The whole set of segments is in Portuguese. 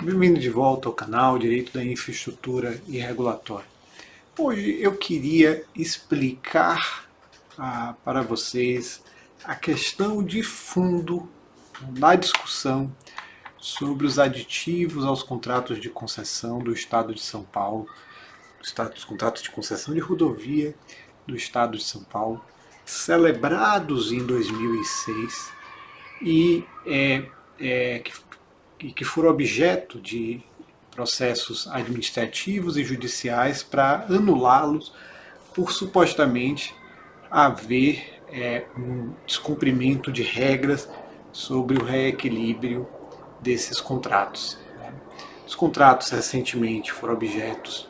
Bem-vindo de volta ao canal Direito da Infraestrutura e Regulatório. Hoje eu queria explicar para vocês a questão de fundo da discussão sobre os aditivos aos contratos de concessão do Estado de São Paulo, os contratos de concessão de rodovia do Estado de São Paulo, celebrados em 2006 e que foram objeto de processos administrativos e judiciais para anulá-los por supostamente haver um descumprimento de regras sobre o reequilíbrio desses contratos. Os contratos recentemente foram objeto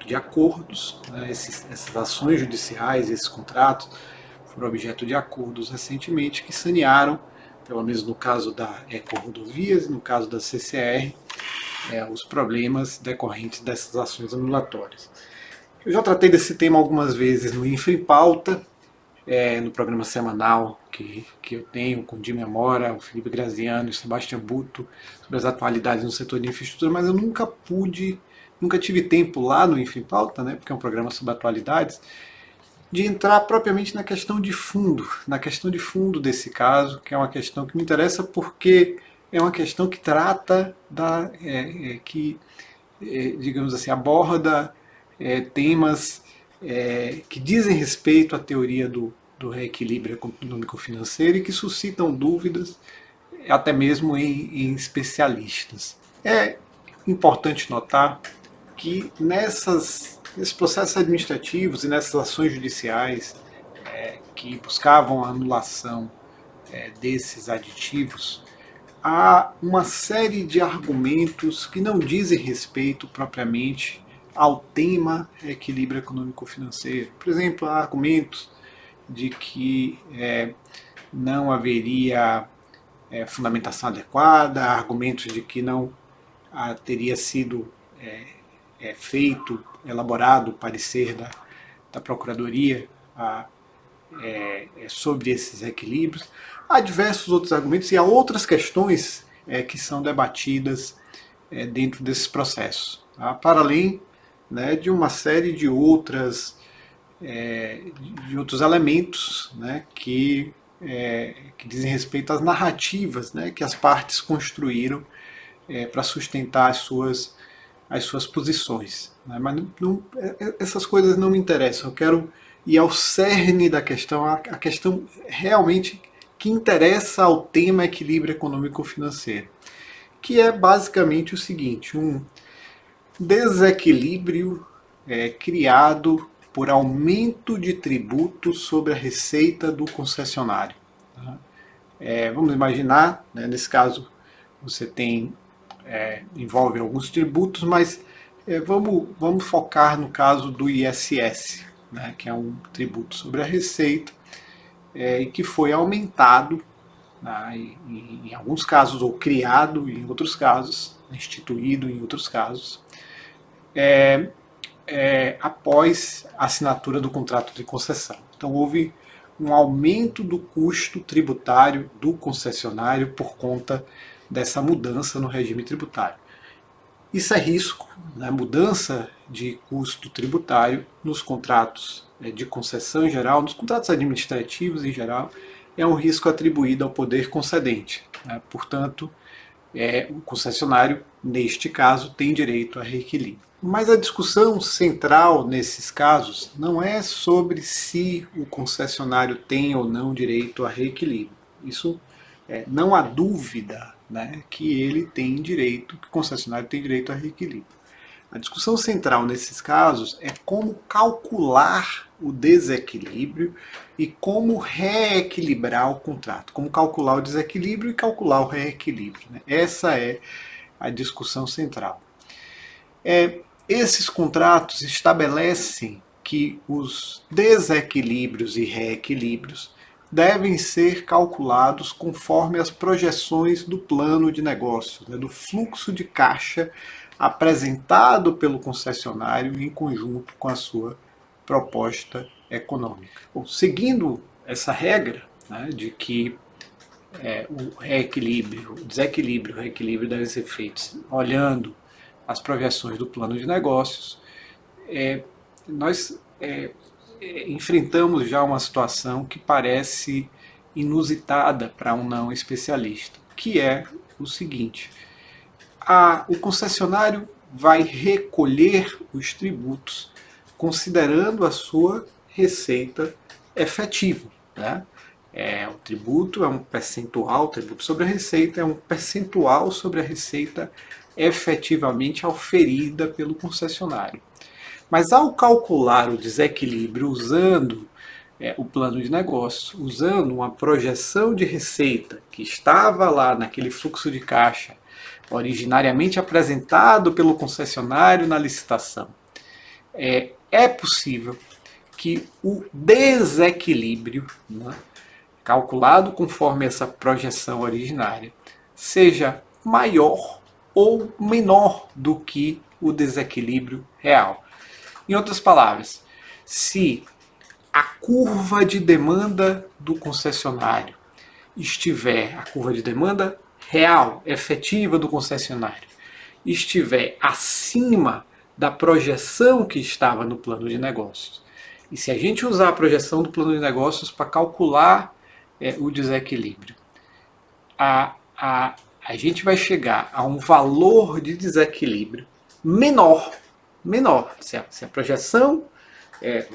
de acordos, né? Essas ações judiciais, esses contratos, foram objeto de acordos recentemente que sanearam, pelo menos no caso da Eco-Rodovias e no caso da CCR, os problemas decorrentes dessas ações anulatórias. Eu já tratei desse tema algumas vezes no Infra em Pauta, no programa semanal que eu tenho com o Di Memora, o Felipe Graziano e o Sebastião Buto, sobre as atualidades no setor de infraestrutura, mas eu nunca tive tempo lá no Infra em Pauta, né, porque é um programa sobre atualidades, de entrar propriamente na questão de fundo desse caso, que é uma questão que me interessa porque é uma questão que trata digamos assim, aborda temas que dizem respeito à teoria do reequilíbrio econômico-financeiro e que suscitam dúvidas até mesmo em especialistas. É importante notar que nesses processos administrativos e nessas ações judiciais que buscavam a anulação desses aditivos, há uma série de argumentos que não dizem respeito propriamente ao tema equilíbrio econômico-financeiro. Por exemplo, há argumentos de que não haveria fundamentação adequada, há argumentos de que não teria sido elaborado o parecer da Procuradoria sobre esses equilíbrios. Há diversos outros argumentos e há outras questões que são debatidas dentro desses processos, tá? Para além, né, de uma série de outros elementos, né, que dizem respeito às narrativas, né, que as partes construíram para sustentar as suas posições. Né? Mas essas coisas não me interessam. Eu quero ir ao cerne da questão, a questão realmente que interessa ao tema equilíbrio econômico-financeiro, que é basicamente o seguinte: um desequilíbrio criado por aumento de tributos sobre a receita do concessionário. Vamos imaginar, né, nesse caso, você envolve alguns tributos, mas vamos focar no caso do ISS, né, que é um tributo sobre a receita e que foi aumentado, né, em alguns casos, ou criado em outros casos, instituído em outros casos, após a assinatura do contrato de concessão. Então houve um aumento do custo tributário do concessionário por conta dessa mudança no regime tributário. Isso é risco, né? Mudança de custo tributário nos contratos de concessão em geral, nos contratos administrativos em geral, é um risco atribuído ao poder concedente. Né? Portanto, o concessionário, neste caso, tem direito a reequilíbrio. Mas a discussão central nesses casos não é sobre se o concessionário tem ou não direito a reequilíbrio. Isso não há dúvida, né, que ele tem direito, que o concessionário tem direito a reequilíbrio. A discussão central nesses casos é como calcular o desequilíbrio e como reequilibrar o contrato, como calcular o desequilíbrio e calcular o reequilíbrio. Né? Essa é a discussão central. Esses contratos estabelecem que os desequilíbrios e reequilíbrios devem ser calculados conforme as projeções do plano de negócios, né, do fluxo de caixa apresentado pelo concessionário em conjunto com a sua proposta econômica. Bom, seguindo essa regra, né, de que o reequilíbrio, o desequilíbrio e o reequilíbrio devem ser feitos olhando as projeções do plano de negócios. Nós enfrentamos já uma situação que parece inusitada para um não especialista, que é o seguinte: o concessionário vai recolher os tributos considerando a sua receita efetiva. Né? O tributo é um percentual, o tributo sobre a receita é um percentual sobre a receita efetivamente auferida pelo concessionário. Mas ao calcular o desequilíbrio usando o plano de negócio, usando uma projeção de receita que estava lá naquele fluxo de caixa originariamente apresentado pelo concessionário na licitação, é possível que o desequilíbrio, né, calculado conforme essa projeção originária, seja maior ou menor do que o desequilíbrio real. Em outras palavras, se a curva de demanda do concessionário estiver, a curva de demanda real, efetiva do concessionário, estiver acima da projeção que estava no plano de negócios, e se a gente usar a projeção do plano de negócios para calcular o desequilíbrio, a gente vai chegar a um valor de desequilíbrio menor. Se a projeção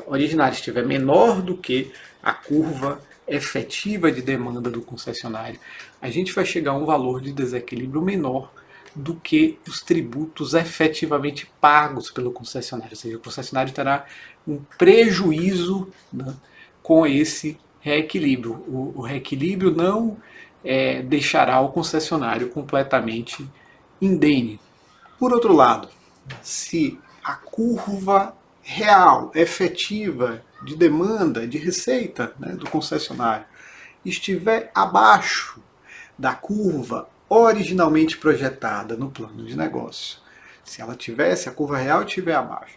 originária estiver menor do que a curva efetiva de demanda do concessionário, a gente vai chegar a um valor de desequilíbrio menor do que os tributos efetivamente pagos pelo concessionário. Ou seja, o concessionário terá um prejuízo, né, com esse reequilíbrio. O reequilíbrio não deixará o concessionário completamente indene. Por outro lado, se a curva real, efetiva de demanda, de receita, né, do concessionário estiver abaixo da curva originalmente projetada no plano de negócio, se a curva real estiver abaixo,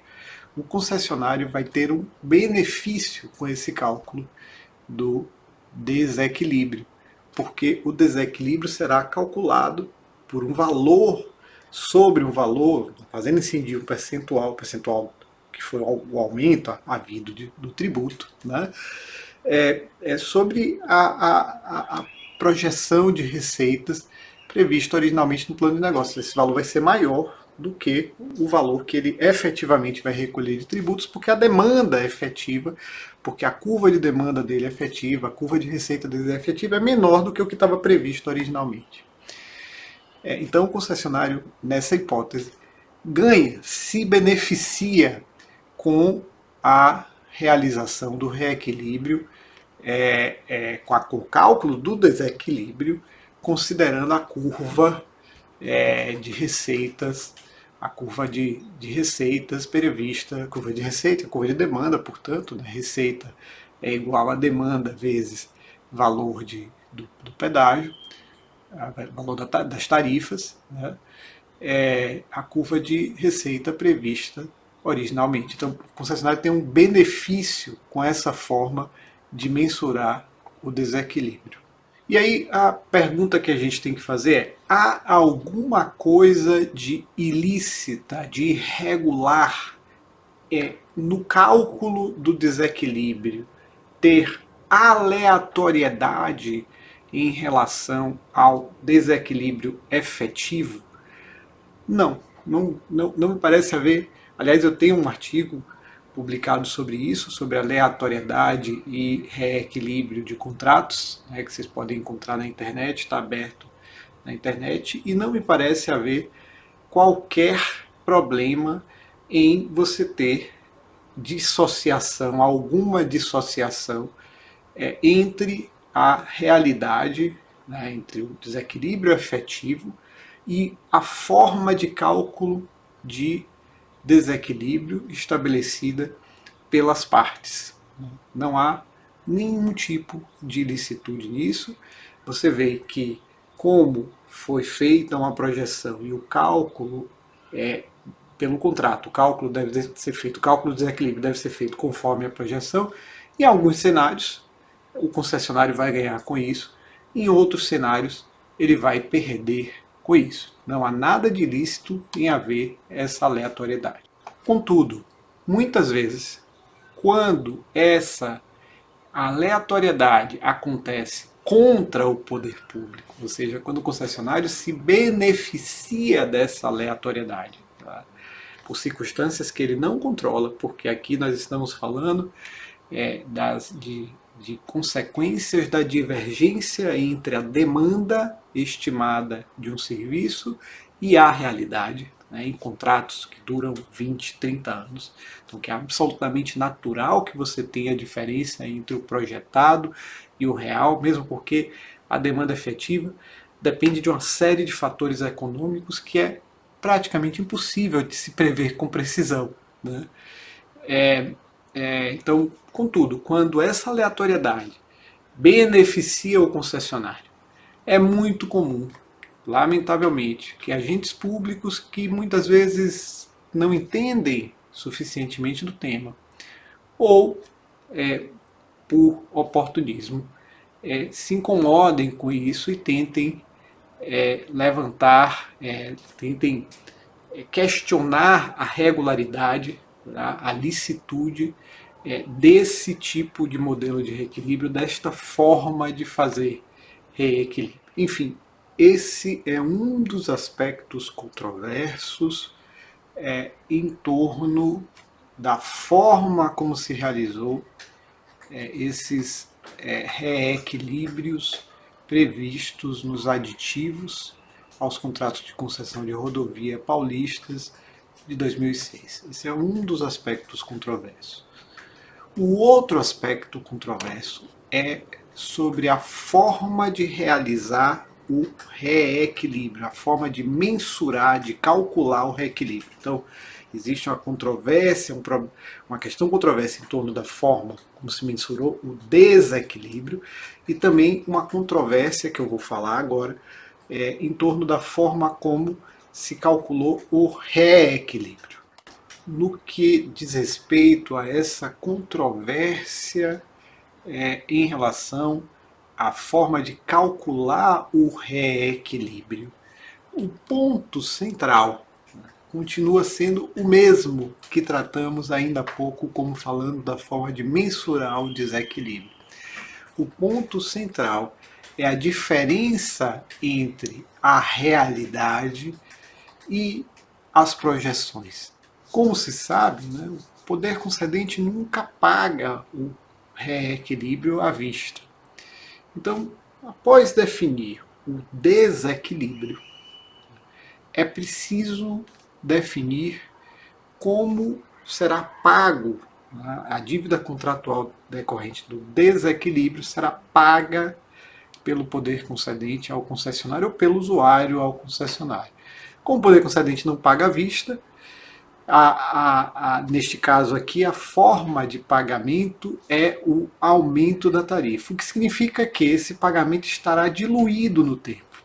o concessionário vai ter um benefício com esse cálculo do desequilíbrio, porque o desequilíbrio será calculado por um valor sobre um valor, fazendo incidir um percentual que foi o aumento havido do tributo, né? Sobre a projeção de receitas prevista originalmente no plano de negócio. Esse valor vai ser maior do que o valor que ele efetivamente vai recolher de tributos, porque a demanda é efetiva, porque a curva de demanda dele é efetiva, a curva de receita dele é efetiva, é menor do que o que estava previsto originalmente. Então o concessionário, nessa hipótese, ganha, se beneficia com a realização do reequilíbrio, com o cálculo do desequilíbrio, considerando a curva de receitas, a curva de receitas prevista, curva de receita, curva de demanda, portanto, né, receita é igual a demanda vezes valor do pedágio, valor das tarifas, né, a curva de receita prevista originalmente. Então, o concessionário tem um benefício com essa forma de mensurar o desequilíbrio. E aí a pergunta que a gente tem que fazer é: há alguma coisa de ilícita, de irregular no cálculo do desequilíbrio ter aleatoriedade em relação ao desequilíbrio efetivo? Não me parece haver. Aliás, eu tenho um artigo publicado sobre isso, sobre aleatoriedade e reequilíbrio de contratos, né, que vocês podem encontrar na internet, está aberto na internet, e não me parece haver qualquer problema em você ter dissociação, alguma dissociação entre a realidade, né, entre o desequilíbrio efetivo e a forma de cálculo de desequilíbrio estabelecida pelas partes. Não há nenhum tipo de ilicitude nisso. Você vê que, como foi feita uma projeção e o cálculo pelo contrato, o cálculo deve ser feito, o cálculo do desequilíbrio deve ser feito conforme a projeção. Em alguns cenários, o concessionário vai ganhar com isso. Em outros cenários, ele vai perder com isso. Não há nada de ilícito em haver essa aleatoriedade. Contudo, muitas vezes, quando essa aleatoriedade acontece contra o poder público, ou seja, quando o concessionário se beneficia dessa aleatoriedade, tá? Por circunstâncias que ele não controla, porque aqui nós estamos falando de consequências da divergência entre a demanda estimada de um serviço e a realidade, né, em contratos que duram 20, 30 anos. Então, que é absolutamente natural que você tenha a diferença entre o projetado e o real, mesmo porque a demanda efetiva depende de uma série de fatores econômicos que é praticamente impossível de se prever com precisão, né? Então, contudo, quando essa aleatoriedade beneficia o concessionário, é muito comum, lamentavelmente, que agentes públicos que muitas vezes não entendem suficientemente do tema, ou por oportunismo, se incomodem com isso e tentem levantar, tentem questionar a regularidade, a licitude desse tipo de modelo de reequilíbrio, desta forma de fazer reequilíbrio. Enfim, esse é um dos aspectos controversos em torno da forma como se realizou esses reequilíbrios previstos nos aditivos aos contratos de concessão de rodovia paulistas de 2006. Esse é um dos aspectos controversos. O outro aspecto controverso é sobre a forma de realizar o reequilíbrio, a forma de mensurar, de calcular o reequilíbrio. Então, existe uma controvérsia, uma questão controversa em torno da forma como se mensurou o desequilíbrio e também uma controvérsia que eu vou falar agora em torno da forma como se calculou o reequilíbrio. No que diz respeito a essa controvérsia em relação à forma de calcular o reequilíbrio, o ponto central continua sendo o mesmo que tratamos ainda há pouco, como falando da forma de mensurar o desequilíbrio. O ponto central é a diferença entre a realidade e as projeções. Como se sabe, né, o poder concedente nunca paga o reequilíbrio à vista. Então, após definir o desequilíbrio, é preciso definir como será pago, né, a dívida contratual decorrente do desequilíbrio será paga pelo poder concedente ao concessionário ou pelo usuário ao concessionário. Como o poder concedente não paga à vista, neste caso aqui, a forma de pagamento é o aumento da tarifa, o que significa que esse pagamento estará diluído no tempo.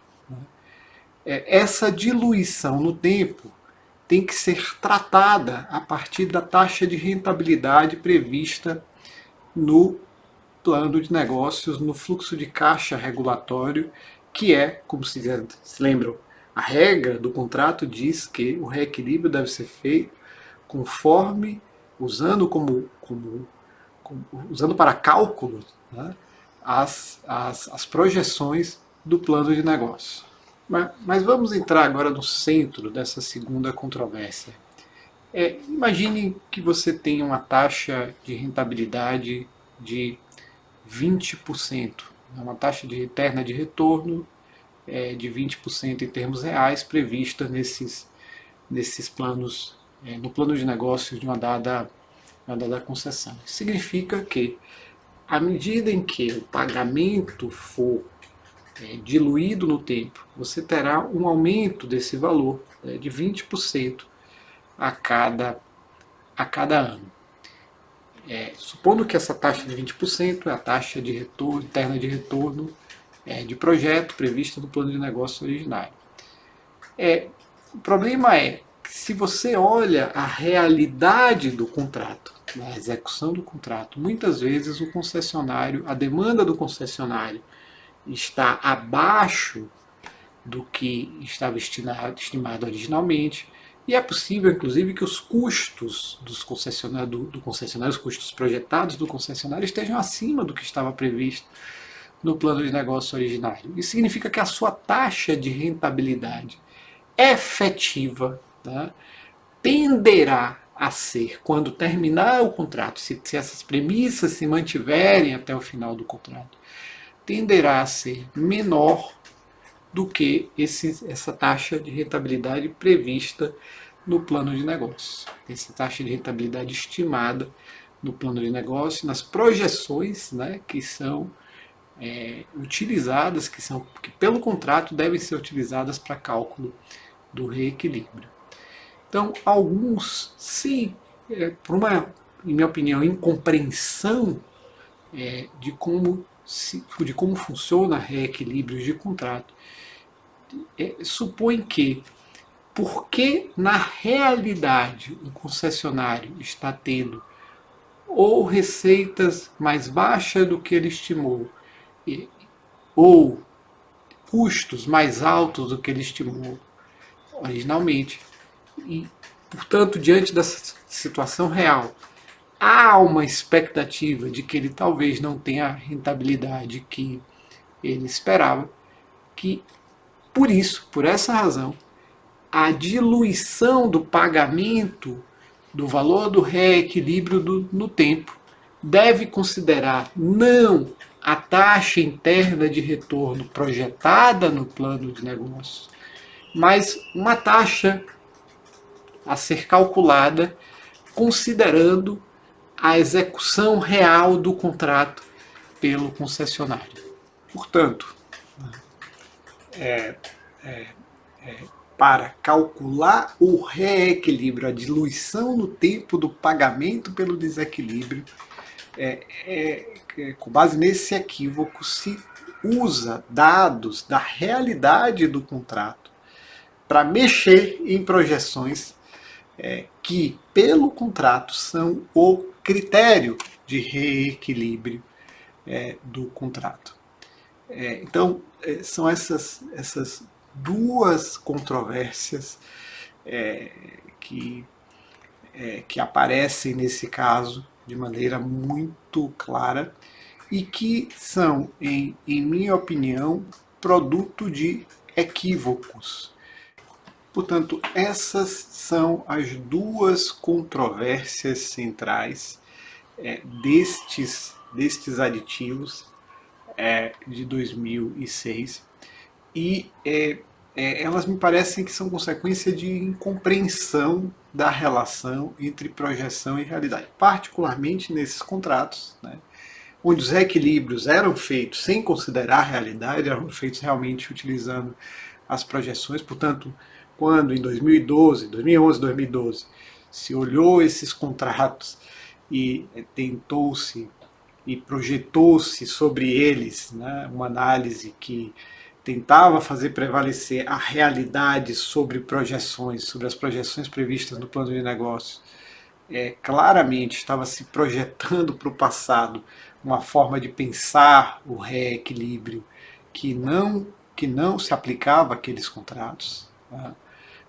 Essa diluição no tempo tem que ser tratada a partir da taxa de rentabilidade prevista no plano de negócios, no fluxo de caixa regulatório, que é, como se lembram, a regra do contrato diz que o reequilíbrio deve ser feito conforme, usando usando para cálculo, né, as projeções do plano de negócio. Mas vamos entrar agora no centro dessa segunda controvérsia. Imagine que você tem uma taxa de rentabilidade de 20%, uma taxa eterna de retorno de 20% em termos reais prevista nesses planos, no plano de negócios de uma dada concessão. Isso significa que, à medida em que o pagamento for diluído no tempo, você terá um aumento desse valor de 20% a cada ano. Supondo que essa taxa de 20% é a taxa de retorno, interna de retorno de projeto prevista no plano de negócio originário. O problema é que se você olha a realidade do contrato, a execução do contrato, muitas vezes o concessionário, a demanda do concessionário está abaixo do que estava estimado originalmente, e é possível, inclusive, que os custos do concessionário, os custos projetados do concessionário estejam acima do que estava previsto no plano de negócio originário. Isso significa que a sua taxa de rentabilidade efetiva, tá, tenderá a ser, quando terminar o contrato, se essas premissas se mantiverem até o final do contrato, tenderá a ser menor do que essa taxa de rentabilidade prevista no plano de negócio. Essa taxa de rentabilidade estimada no plano de negócio, nas projeções, né, que são utilizadas, que pelo contrato devem ser utilizadas para cálculo do reequilíbrio. Então, alguns, sim, por uma, em minha opinião, incompreensão de como funciona reequilíbrios de contrato, supõe que, porque na realidade o concessionário está tendo ou receitas mais baixas do que ele estimou, ou custos mais altos do que ele estimou originalmente, e, portanto, diante dessa situação real, há uma expectativa de que ele talvez não tenha a rentabilidade que ele esperava, que por isso, por essa razão, a diluição do pagamento do valor do reequilíbrio no tempo deve considerar não a taxa interna de retorno projetada no plano de negócios, mas uma taxa a ser calculada considerando a execução real do contrato pelo concessionário. Portanto, para calcular o reequilíbrio, a diluição no tempo do pagamento pelo desequilíbrio, com base nesse equívoco, se usa dados da realidade do contrato para mexer em projeções que, pelo contrato, são o critério de reequilíbrio do contrato. Então, são essas duas controvérsias que aparecem nesse caso de maneira muito clara e que são, em minha opinião, produto de equívocos. Portanto, essas são as duas controvérsias centrais destes aditivos de 2006 e elas me parecem que são consequência de incompreensão da relação entre projeção e realidade, particularmente nesses contratos, né, onde os reequilíbrios eram feitos sem considerar a realidade, eram feitos realmente utilizando as projeções. Portanto, quando em 2011, 2012, se olhou esses contratos e tentou-se e projetou-se sobre eles, né, uma análise que tentava fazer prevalecer a realidade sobre projeções, sobre as projeções previstas no plano de negócios, claramente estava se projetando para o passado uma forma de pensar o reequilíbrio que não se aplicava àqueles contratos. Né?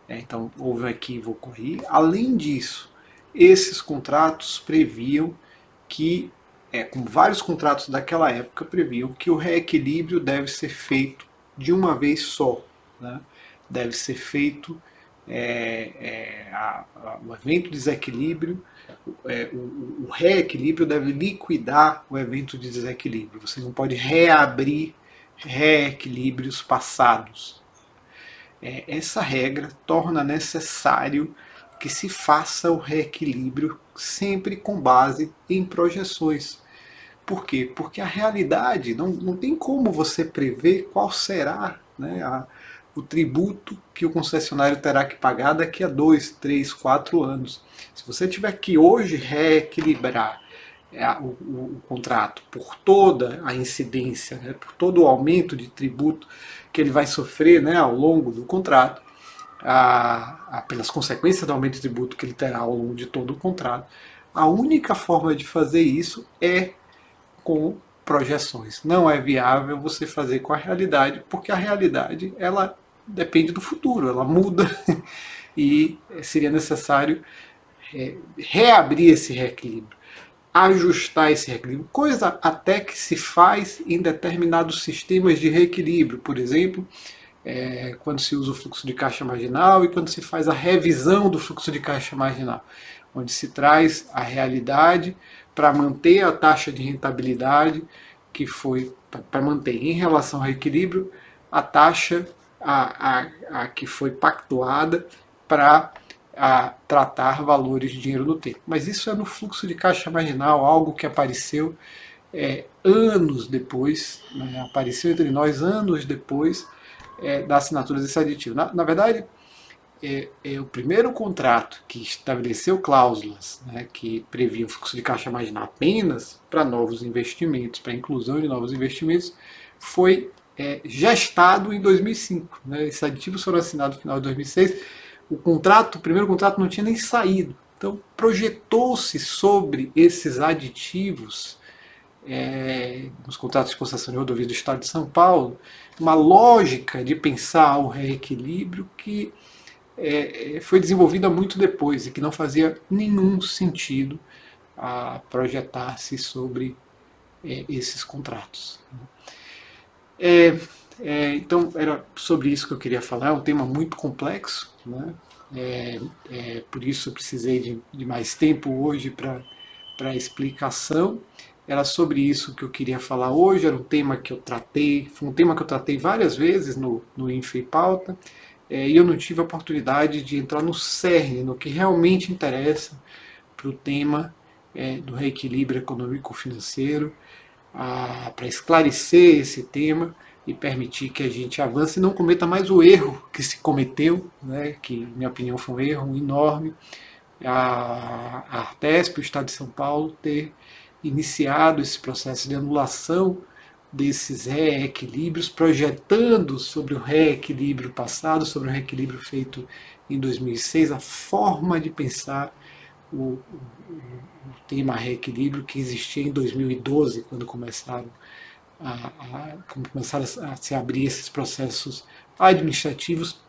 Então houve um equívoco aí. Além disso, esses contratos previam que, como vários contratos daquela época previam, que o reequilíbrio deve ser feito de uma vez só. Né? Deve ser feito o evento de desequilíbrio, o reequilíbrio deve liquidar o evento de desequilíbrio. Você não pode reabrir reequilíbrios passados. Essa regra torna necessário que se faça o reequilíbrio sempre com base em projeções. Por quê? Porque a realidade não tem como você prever qual será, né, o tributo que o concessionário terá que pagar daqui a 2, 3, 4 anos. Se você tiver que hoje reequilibrar o contrato por toda a incidência, né, por todo o aumento de tributo que ele vai sofrer, né, ao longo do contrato, pelas consequências do aumento de tributo que ele terá ao longo de todo o contrato, a única forma de fazer isso é com projeções. Não é viável você fazer com a realidade, porque a realidade ela depende do futuro, ela muda e seria necessário reabrir esse reequilíbrio, ajustar esse reequilíbrio, coisa até que se faz em determinados sistemas de reequilíbrio, por exemplo, quando se usa o fluxo de caixa marginal e quando se faz a revisão do fluxo de caixa marginal, onde se traz a realidade para manter a taxa de rentabilidade que foi, para manter em relação ao equilíbrio, a taxa a que foi pactuada para tratar valores de dinheiro no tempo. Mas isso é no fluxo de caixa marginal, algo que apareceu anos depois, né, apareceu entre nós anos depois da assinatura desse aditivo. Na verdade, o primeiro contrato que estabeleceu cláusulas, né, que previam fluxo de caixa marginal apenas para novos investimentos, para a inclusão de novos investimentos, foi gestado em 2005. Né, esses aditivos foram assinados no final de 2006. O primeiro contrato não tinha nem saído. Então, projetou-se sobre esses aditivos nos contratos de concessão de rodovias do Estado de São Paulo, uma lógica de pensar o reequilíbrio que foi desenvolvida muito depois e que não fazia nenhum sentido a projetar-se sobre esses contratos. Então, era sobre isso que eu queria falar. É um tema muito complexo, né? Por isso eu precisei de mais tempo hoje para explicação. Era sobre isso que eu queria falar hoje. Era um tema que eu tratei, foi um tema que eu tratei várias vezes no Info e Pauta, e eu não tive a oportunidade de entrar no cerne, no que realmente interessa para o tema do reequilíbrio econômico-financeiro, para esclarecer esse tema e permitir que a gente avance e não cometa mais o erro que se cometeu, né, que, na minha opinião, foi um erro enorme, a Artesp, o Estado de São Paulo, ter iniciado esse processo de anulação desses reequilíbrios, projetando sobre o reequilíbrio passado, sobre o reequilíbrio feito em 2006, a forma de pensar o tema reequilíbrio que existia em 2012, quando começaram a se abrir esses processos administrativos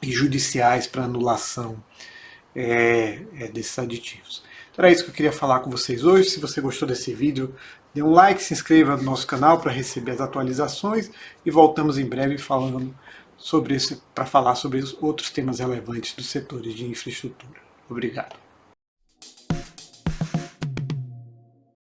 e judiciais para anulação desses aditivos. Então era isso que eu queria falar com vocês hoje. Se você gostou desse vídeo, dê um like, se inscreva no nosso canal para receber as atualizações e voltamos em breve falando sobre isso, para falar sobre os outros temas relevantes dos setores de infraestrutura. Obrigado.